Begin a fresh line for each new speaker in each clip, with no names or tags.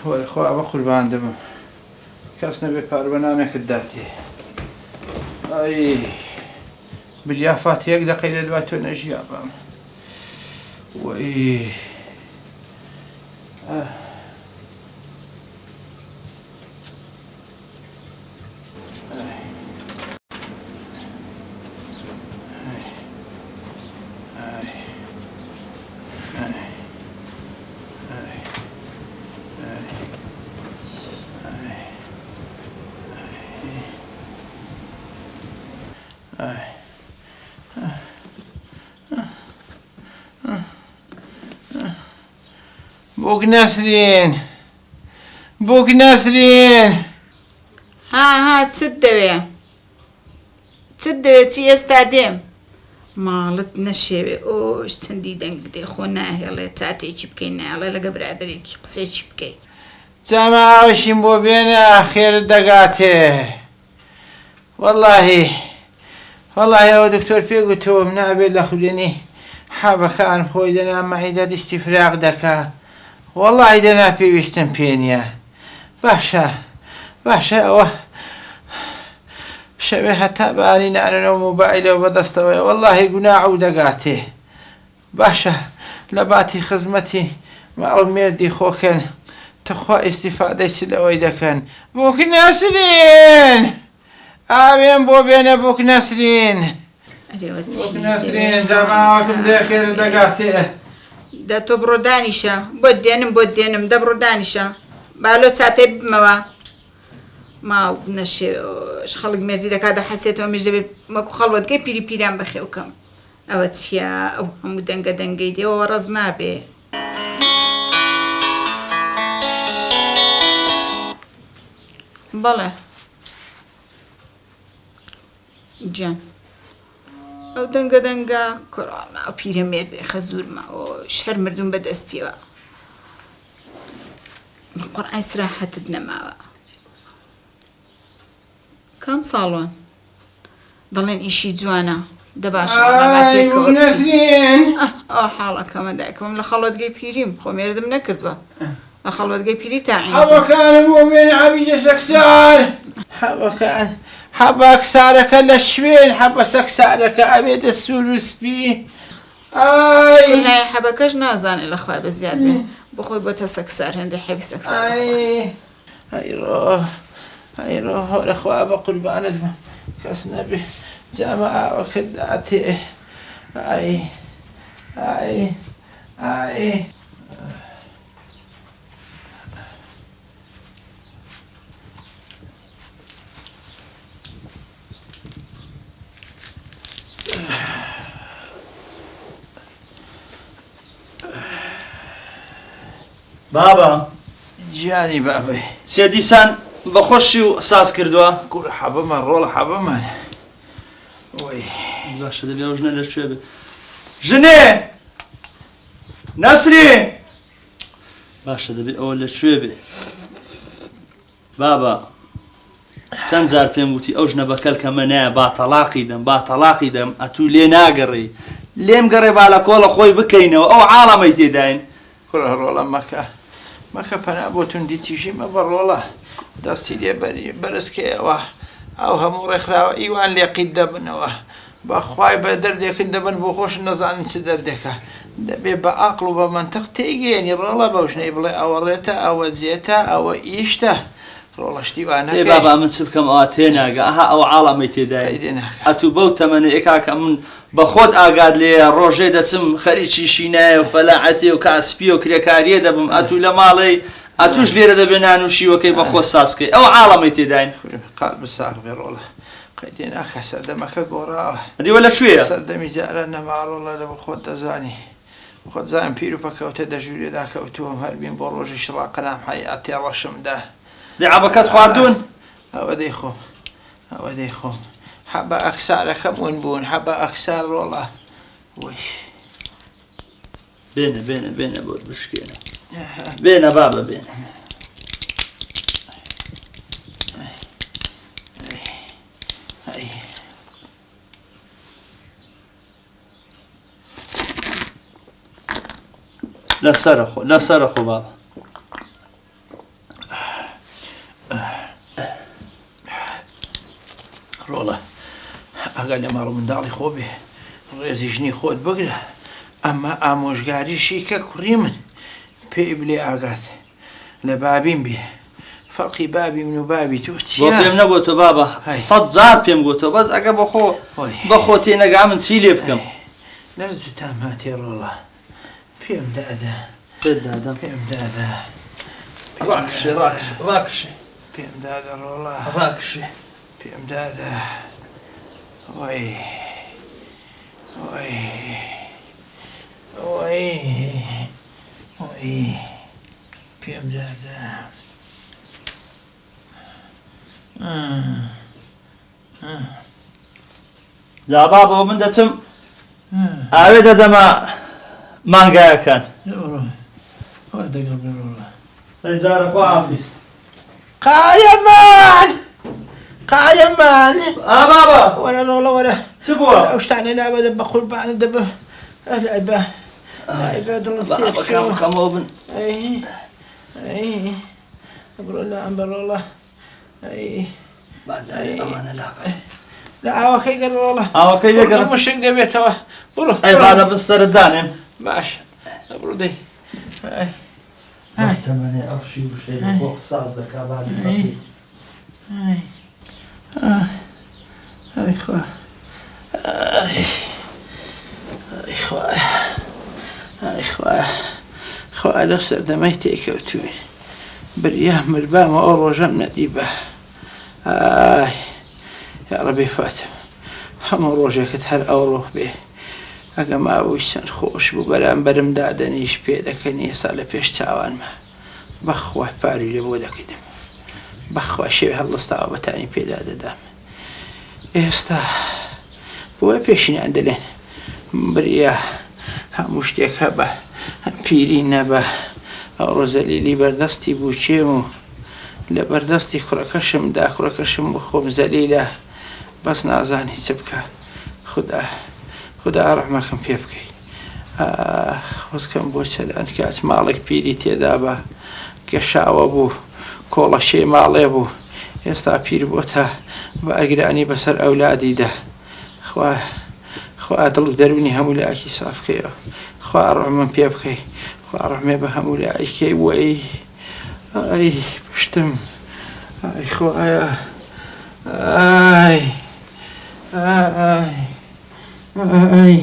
وەرەخوا بە قوربان دەبم کەس نەبێ پاربەنانێکت داتێ بلیافات یەک دەقەی لە دوای تۆ نەژیا بام وەی بووک نەسرین بووک نەسرین
ها چت دەوێ چی ئێستا دێم ماڵت نەشێوێ ئۆش چەندی دەنگ بدێ خۆ ناهێڵێ چاتێکی بکەین ناڵێ لەگە برادێکی قسێکی بکەی
جامە ئاوەشیم بۆ بێنە خێرت دەگاتێ وەڵڵاهی ئەوە دکتۆر پێگوتەوەم نابێت لە خولێنی حابەکان خۆی دەنا مەعیدە دیستی فراق دەکا وەڵڵاهی دەنا پێویستم پێ نییە باشە ئەوە شەوێ هەتا بەانی نانەوە مۆبایلەوە بەدەستەوەی وەڵڵاهی گوناعو دەگاتێ باشە لە باتی خزمەتی ماڵ مێردی خۆکەن تەخوا ئیستیفادەی لەوەی دەکەن بووک نەسرین ئاوێن بۆ بێنە بووک نەسرین بووک نەسرین جاماوەکم دێ خێرت دەگاتێ
دە تۆ بڕۆ دانیشە بۆ دێنم دە بڕۆ دانیشە بالۆ چاتەی بمەوە ماڵ نەشێش خەڵک مێردی دەکات دە حەسێتەوە میش دەبێت مەکو خەڵوەتگەی پیری پیران بەخێوکەم ئەوە چییە ئەو هەموو دەنگە دەنگەی دێەوە ڕەز نابێ بەڵێ جان ئەو دەنگە کۆڕانا ئەو پیرە مێردێ خەزوورمە شەر مردوم بەدەستیەوە قورئان استراحەتت نەماوە کام ساڵۆن دەڵێن ئیشی جوانە دەباشە ئەو حاڵەکەمە دایکەم لە خەڵوەتگەی پیریم خۆ مێردم نەکردووە لە خەڵوەتگەی پیری تاعین
حەوەکانم بۆ بێنە عەبیدە سەکسار حەوەکان حەبە کسارەکە لە شوێن حەبە سەکسارەکە ئەبێتە سوور و سپی
لای حەبەکەش نازانێت لەخوای بە زیاد بێ بخۆی بۆتە سەکسار هەندێک حەبی سەکسار
ئەیڕۆ هەورەخوا بە قوربانت بم کەس نەبێ جامە ئاوەکەت داتێ
بابا
گیانی بابەی
چێ دیسان بەخۆشی و ساز کردووە
گوڕە حەبەمان ڕۆڵە حەبەمان
باشە دەبێ ئەو ژنە لەکوێ بێ ژنێ نەسرین باشە دەبێ ئەوە لەکوێ بێ بابا چەند جار پێم وتی ئەو ژنە بە کەلکەمە نایە با تەلاقی دەم ئەتوو لێ ناگەڕی لێم گەڕێ با لە کۆڵە خۆی بکەینەوە ئەو عاڵەمەی تێداین
کوڕە ڕۆڵە مەکە پەنا بۆ توندی تیژی مەبە ڕۆڵە دەستی لێ بەرزکەیەوە ئەو هەموو ڕێکخراوە ئیوان لێقیت دەبنەوە بەخوای بە دەردێکن دەبن بۆ خۆش نەزانن چ دەردێکە دەبێ بە عەقڵ و بە مەنتەق تێگەێنی ڕۆڵە بەو ژنەی بڵێ ئەوە ڕێتە ئەوە جێتە ئەوە ئیشتە ڕۆڵەشتیوانە
بابا من چ بکەم ئەوە تێناگە ئەها ئەو عاڵەمەی تێداین ئەتوو بەو تەمەنە ئێکاکە من بە خۆت ئاگاد لێ ڕۆژێ دەچم خەریکی شینایە و فەلاعەتێ و کاسپی و کرێکاریە دەبم ئەتوو لە ماڵی ئەتوش لێرە دەبێ نانوشیوەکەی بە خۆ ساسکەی ئەو عاڵەمەی تێداین
قال بساغێ ڕۆڵە قەیدێ ناکە سەردەمەکە گۆڕاوە
ئەدیوە لەکوێیە
سەردەمی جارە نەماڕۆڵە لە بە خۆت دەزانی خۆت زانم پیر و پەکەوتە دەژوورێ داکەوتووەم هەربین بۆ ڕۆژی شڵاقە نام حەیاتی ڕەشمدا
دعابەکەت خواردوون
ئەوە دەیخۆم حەبە ئەکسارەکەم ون بوون حەبە ئەکسار ڕۆڵە
بێنە بۆت بشکێنە بێنە بابە بێنە لەسەرە خۆ بابە
ڕۆڵە ئەگەر لە ماڵ منداڵی خۆ بێ ڕێزی ژنی خۆت بگرە ئەمە ئامۆژگاریشی کە کوڕی من پێی بلێ ئاگات لە بابیم بێ فەرقی بابی من و بابی تۆ
بۆ پێم نەگوتۆ بابە 100 جار پێم گوتۆ بەس ئەگە بەخۆ تێنەگا من چی لێ بکەم
نەرزتام هاتێ ڕۆڵە پێم دادا پێم دادا
ڕاکشێ
پێم دادا ڕۆڵە
ڕاکشێ
پێم دادا وای وای وای وای پێم دادا
جا بابەوە من دەچم ئاوێ دەدەمە مانگایەکان جارە خوا حافیز
قایەمان قایەمان
بابە
وەرە ڕۆڵە وەرە
چ بووە
ئەو شتانە نابەدە بە قوربانە دەبە لایبە لایبە دڵم تێکچووە
خەمەوە بن
بڕۆ لە ئەم بەڕۆڵە
بازاری ئەوانە لاقە
لە ئاوەکەی گەر ڕۆڵە
ئاوەکەی لێگەڕ
مشک دەبێتەوە بڕۆ
ئەیبانە بسەرت دانێم
باش بڕۆ دەی
تەمەنێ ئەو شی وشەی بۆ ساز دەکا بابی فەقیر
ئای خوا ئای خوا ئای خوا خوا لەو سەردەمەی تێکەوتووی بریا مردبامە ئەو ڕۆژەم نەدیبە ئای یا ڕەبی فاتم هەموو ڕۆژێکت هەر ئەو ڕۆح بێ ئەگە ماوەی چەند خۆش بوو بەرامبەرم دادەنیش پێ دەکەنی ئێستا لە پێش چاوانمە بەخوا پاری لێ بۆ دەکەیدم بەخوا شێوێ هەڵدەستاوە بەتانی پێدا دەدام ئێستا بۆیە پێشینیان دەڵێن بریا هەموو شتێک هەبە پیری نەبە ئەو ڕۆزەلیلی بەردەستی بووچێم و لە بەردەستی کوڕەکەشمدا کوڕەکەشم بۆ خۆم زەلیلە بەس نازانی چ بکە خدا ڕەحمەکەم پێ بکەی خۆزکەم بۆ چەلان کات ماڵێک پیری تێدا بە گەشاوە بوو کۆڵەشێ ماڵێ بوو ئێستا پیر بۆتە بە ئەگرانی بەسەر ئەولادیدا خوا دڵ و دەرونی هەموو لاکی سافکەیەوە خوا ڕەحمەم پێ بکەی خوا ڕەحمێ بە هەموو لایکەی وەی ئای پشتم ئای خوایە ئای ئای ئای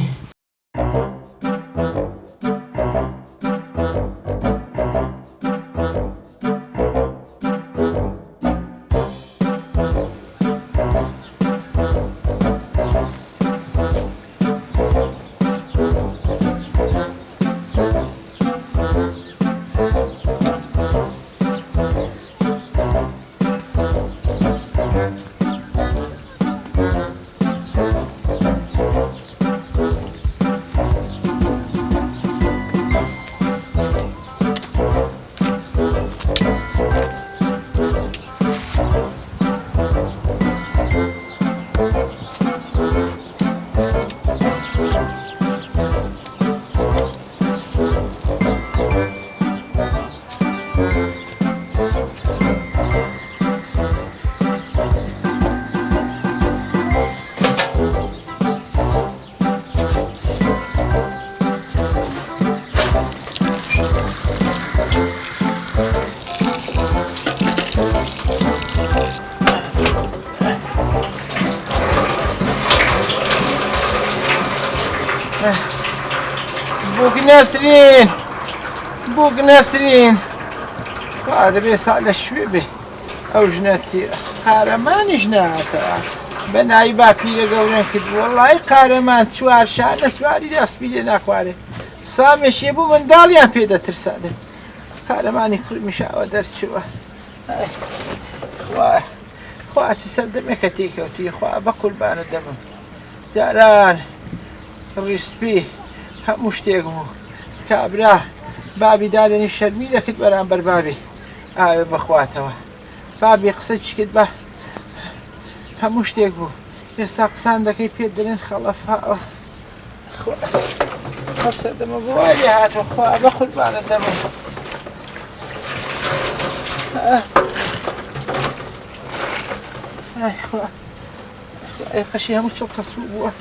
بووک نەسرین وا دەبێ سا لە شوێ بێ ئەو ژنەتی قارەمانیش ناتەوە بە ناوی باپیرە گەورەن کرد وەڵڵی قارەمان چوار شانە سواری دەسپی لێ ناخوارێ سامێشێ بوو منداڵیان پێ دەترسادە قارەمانی کوڕی میشاوە دەرچووە خوا چ سەردەمێکە تێکەوتی خوا بە قوربانە دەبم جاران ڕیسپی هەموو شتێک بوو کابرا بابی دادنی شەرمی دەکرد بەرامبەر بابی ئاوێ بخواتەوە بابی قسە چ کرد بە هەموو شتێک بوو ئێستا قسان دەکەی پێ دەڵێن خەڵەفا خۆسە دەمە بۆوای لێ هاتوە خوا بە قوربانە دەمە ئای خوا قەشی هەموو چۆ قەسوو بووە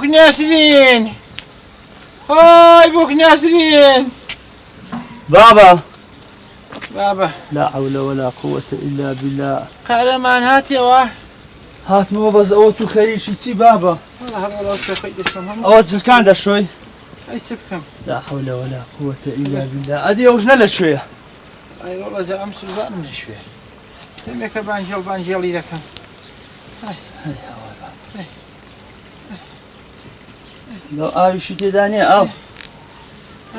بوك ناسرين هاي بوك ناسرين
بابا
بابا
لا حول ولا قوة إلا بالله
قهرمان هات يا واه
هات مو بس أوتو خريشي تي بابا
والله شو خيد الشمس
أوت زكان ده شوي
أي سبكم
لا حول ولا قوة إلا بالله أدي وجنا شوية
أي والله زي أمس الزان من شوية تمك بانجيل إذا كان
لو آي شو تداني أو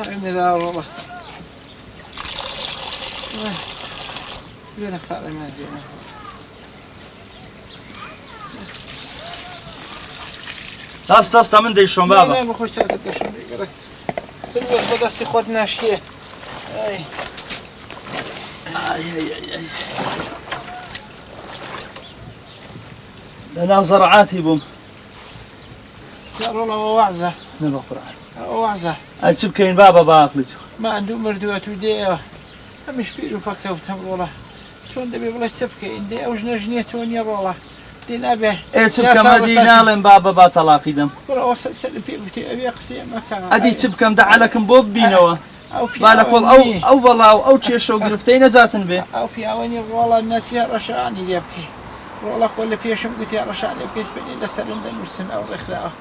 إني لا والله بينا خالي ما جينا
تاس من ديشون بابا
لا بخوش ساعة دشون بيقرأ تلوث بدأسي خود ناشية أي
أنا زرعاتي بوم
لا والله وعزة
نبغى قرآن
وعزة
أتشبكين بابا باقلتو
ما عنده مردوات وديه مش بيرو فكه وتمر والله شلون دبي والله تسبكي عندي أوج نجنيتون يا والله دينا به
إيه تشبكم مدينة لين بابا باطلاقي دم
والله وصل سلم في بتي أبي أقصي مكان
أدي تشبكم دعلكم بوب بينوا
أو في
بالك والله أو والله أو شيء شو قرفتين ذاتن به
أو في أواني والله الناس يا رشاني يبكي والله كل في شم قلت يا رشاني يبكي سبني لسلم دنورسن أو رخلاء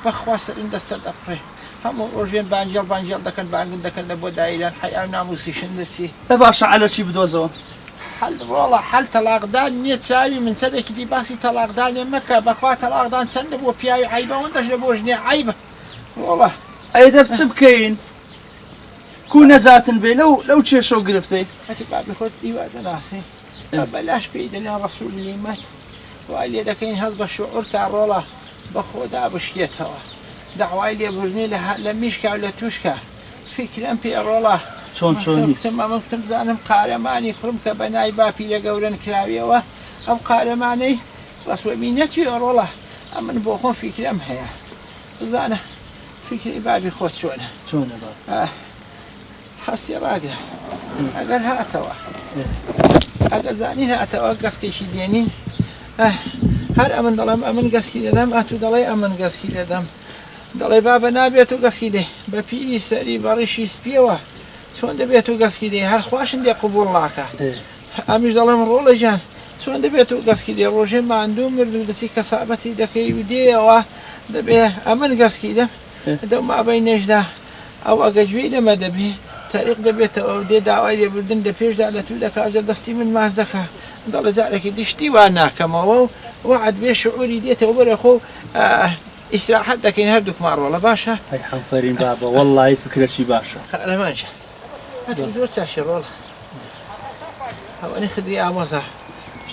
بخواس الإندستر دقري هم روجين بانجل دكان لبو دايلان حياة ناموسي شندسي
تباشا على شي بدوزو
حل والله حل طلاقدان نيت ساوي من سنة كدي باسي طلاقدان مكة بخوا طلاقدان سنة وبياوي عيبة وانتش لبوجني عيبة والله
أيضا تشبكين كون ذاتن به لو شيء شو قرفتي
أتبع بخوت إيواد ناسي بلاش بيدنا رسول الله مات وقال لي دكين هذا الشعور كارولا بخودا بشيتها دعوة لي برني لها لميشكا ولا توشكا في كلام في الرولا
شون
تمام كتم زانم قارماني خرم كبناي بابي لجورن كلاوية أو قارماني رسول مينات في الرولا أما نبوخون في كلام هيا زانه في كلام بابي خوت
شون بابا
حسي راجع أقل هاتوا أقل زانين هاتوا قص كيشي دينين هر أمن ضلم أمن قص كي دم أتو ضلي أمن قص كي دم ضلي بابا نابيتو قص كي ده ببيلي سري بريشي سبيوا شون دبيتو قص كي ده هر خواشن دي قبول لعكا أمش ضلم رولا جان شون دبيتو قص كي ده روجين ما عندهم مردسي كسابتي دكي ودي وا دبي أمن قص كي ده دو ما بينش ده أو أجوي لما دبي طريق دبيت أو دي دعوة اللي بدن دبيش ده على تودك أجل دستي من مازدكها ضل زعلك دشتي وانا كما وعد بيه شعوري ديته وبرخو إسراحات لكن هردوك مار والله باشا
هاي حنفرين بابا والله فكرة شي باشا
أنا ما نجح هتوزور ساشر والله هو أنا خدري أمزح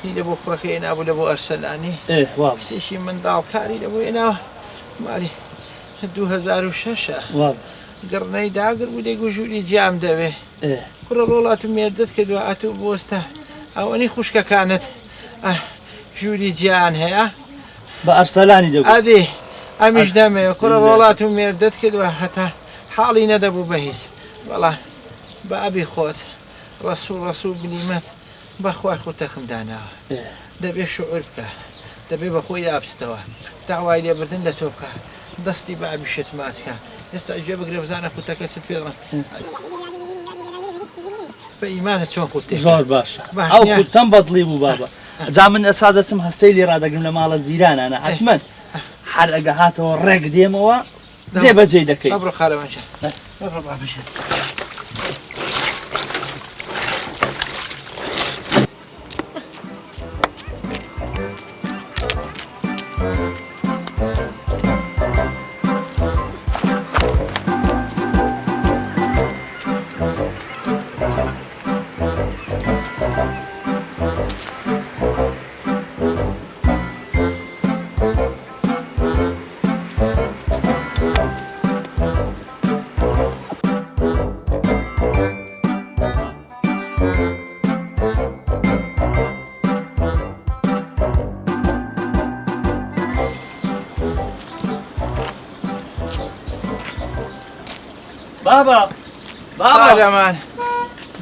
شني لبو كركين أبو لبو أرسلاني
إيه واضح
سيشي من دال كاري لبو إنا مالي 2006
واضح
قرني داقر ودي قجولي جام دبي
إيه
كل رولات ميردت كدوا أتو بوسته أو أني خوشكا كانت جولي جان هيا
بأرسلاني دبو
أدي أمش دمي كل رولات ميردت كدوا حتى حالي ندبو بهيس والله بأبي خوت رسول بنيمت بأخوي خوتكم دانا دبي شعورك دبي بأخوي أبستوا دعوة لي بردن لتوبك دەستی بابیشت ماسکە ئێستا گوێ بگرێ بزانە قوتەکە چت پێ دەڵێن بە ئیمانە چۆن قوتێ
زۆر باشە ئەو قوتەم بەدڵی بوو بابە جا من ئەسا دەچم هەستەی لێ ڕدەگرم لە ماڵە زیرانانە حتمەن هەر ئەگە هاتەوە ڕێک دێمەوە جێبەجێ دەکەی
بڕۆ خارەوانشە بڕۆ بابەشە
بابا
لەمان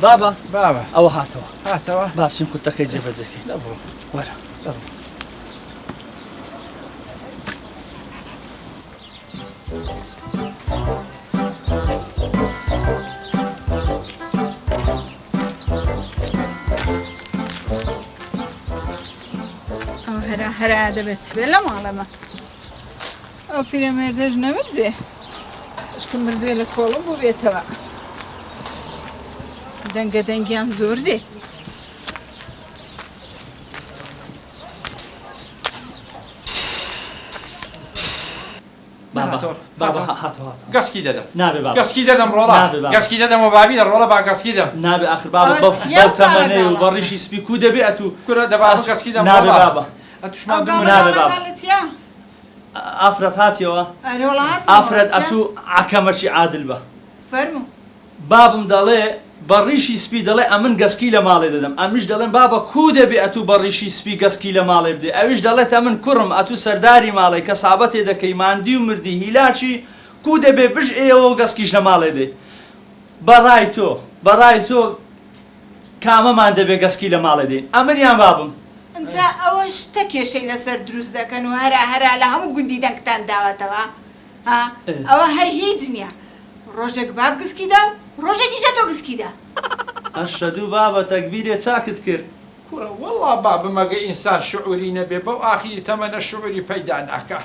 بابا ئەوە
هاتەوە
باشین قوتەکەی جێبەجێکەی وەرە
ئەو هەرا دەبێت بێ لە ماڵەمە ئەو پیرەمێردەش نەبێت بێ شکم مردوێ لە کۆڵم بوو بێتەوە دەنگە دەنگیان زۆر دێ
گەسکی دەدەم
نابێ بابا
گەسکی دەدەم ڕۆڵا گەسکی دەدەم و بابینە ڕۆڵە با گەسکی دەم
نابێ آخر بابا بەو تەمەنەی و بەڕیشی سپی کو دەبێ ئەتوو
کورە دەبات گەسکی دەم
نابێ بابا
نابێ بابا
ئافرەت هاتیەوە ئافرەت ئەتوو عکەمەچی عادل بە
فەرموو
بابم دەڵێ بەڕیشی سپی دەڵێ ئەمن گەسکی لە ماڵێ دەدەم ئەمیش دەڵێن بابا کو دەبێ ئەتوو بەڕیشی سپی گەسکی لە ماڵێ بدێ ئەویش دەڵێت ئەمن کوڕم ئەتوو سەرداری ماڵی کە سابەتێ دەکەی ماندی و مردی هیلاشی کو دەبێ بژ ئێوە و گەسکیش لە ماڵێ دێ بەڕای تۆ کامەمان دەبێ گەسکی لە ماڵێ دێن ئەمنیان بابم
ئەجا ئەوە شتە کێشەی لەسەر دروست دەکەن و هەرا لە هەموو گوندی دەنگتان داوەتەوە ئەوە هەر هیچ نییە ڕۆژێک باب گسکیدا ڕۆژێکیشە تۆ گسکیدا
ئەشەدوو بابە تەکبیرێ چاکت کرد
کورە وەڵڵا بابم ئەگە ئینسان شعوری نەبێ بەو ئاخیری تەمەنە شعوری پەیدا ناکە